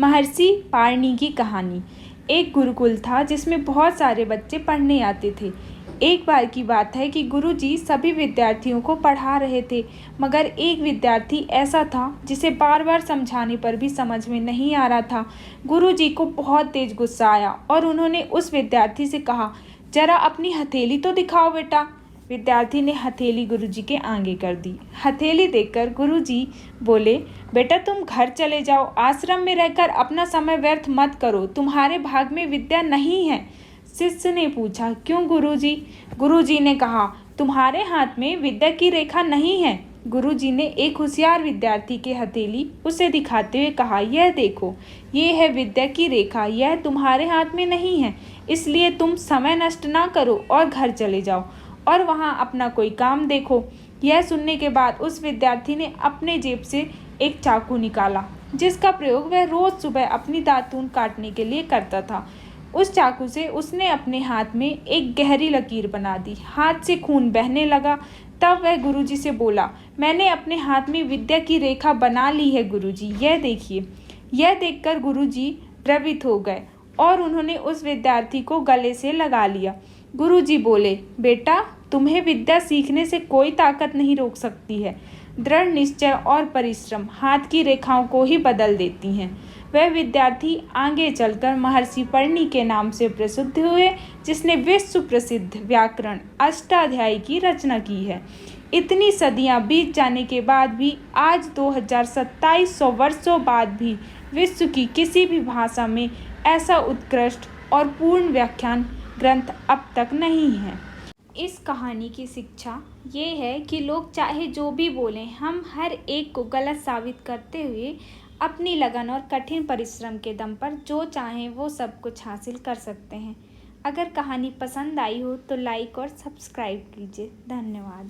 महर्षि पाणिनि की कहानी। एक गुरुकुल था जिसमें बहुत सारे बच्चे पढ़ने आते थे। एक बार की बात है कि गुरुजी सभी विद्यार्थियों को पढ़ा रहे थे, मगर एक विद्यार्थी ऐसा था जिसे बार बार समझाने पर भी समझ में नहीं आ रहा था। गुरुजी को बहुत तेज गुस्सा आया और उन्होंने उस विद्यार्थी से कहा, जरा अपनी हथेली तो दिखाओ बेटा। विद्यार्थी ने हथेली गुरुजी के आगे कर दी। हथेली देखकर गुरुजी बोले, बेटा तुम घर चले जाओ, आश्रम में रहकर अपना समय व्यर्थ मत करो, तुम्हारे भाग में विद्या नहीं है। शिष्य ने पूछा, क्यों गुरुजी? गुरुजी ने कहा, तुम्हारे हाथ में विद्या की रेखा नहीं है। गुरुजी ने एक होशियार विद्यार्थी के हथेली उसे दिखाते हुए कहा, यह देखो, ये है विद्या की रेखा, यह तुम्हारे हाथ में नहीं है, इसलिए तुम समय नष्ट ना करो और घर चले जाओ और वहाँ अपना कोई काम देखो। यह सुनने के बाद उस विद्यार्थी ने अपने जेब से एक चाकू निकाला, जिसका प्रयोग वह रोज सुबह अपनी दातून काटने के लिए करता था। उस चाकू से उसने अपने हाथ में एक गहरी लकीर बना दी। हाथ से खून बहने लगा। तब वह गुरुजी से बोला, मैंने अपने हाथ में विद्या की रेखा बना ली है गुरुजी, यह देखिए। यह देखकर गुरुजी द्रवित हो गए और उन्होंने उस विद्यार्थी को गले से लगा लिया। गुरुजी बोले, बेटा तुम्हें विद्या सीखने से कोई ताकत नहीं रोक सकती है। दृढ़ निश्चय और परिश्रम हाथ की रेखाओं को ही बदल देती हैं। वह विद्यार्थी आगे चलकर महर्षि पाणिनि के नाम से प्रसिद्ध हुए, जिसने विश्व प्रसिद्ध व्याकरण अष्टाध्यायी की रचना की है। इतनी सदियां बीत जाने के बाद भी आज 2700 वर्षों बाद भी विश्व की किसी भी भाषा में ऐसा उत्कृष्ट और पूर्ण व्याख्यान ग्रंथ अब तक नहीं है। इस कहानी की शिक्षा ये है कि लोग चाहे जो भी बोलें, हम हर एक को गलत साबित करते हुए अपनी लगन और कठिन परिश्रम के दम पर जो चाहें वो सब कुछ हासिल कर सकते हैं। अगर कहानी पसंद आई हो तो लाइक और सब्सक्राइब कीजिए। धन्यवाद।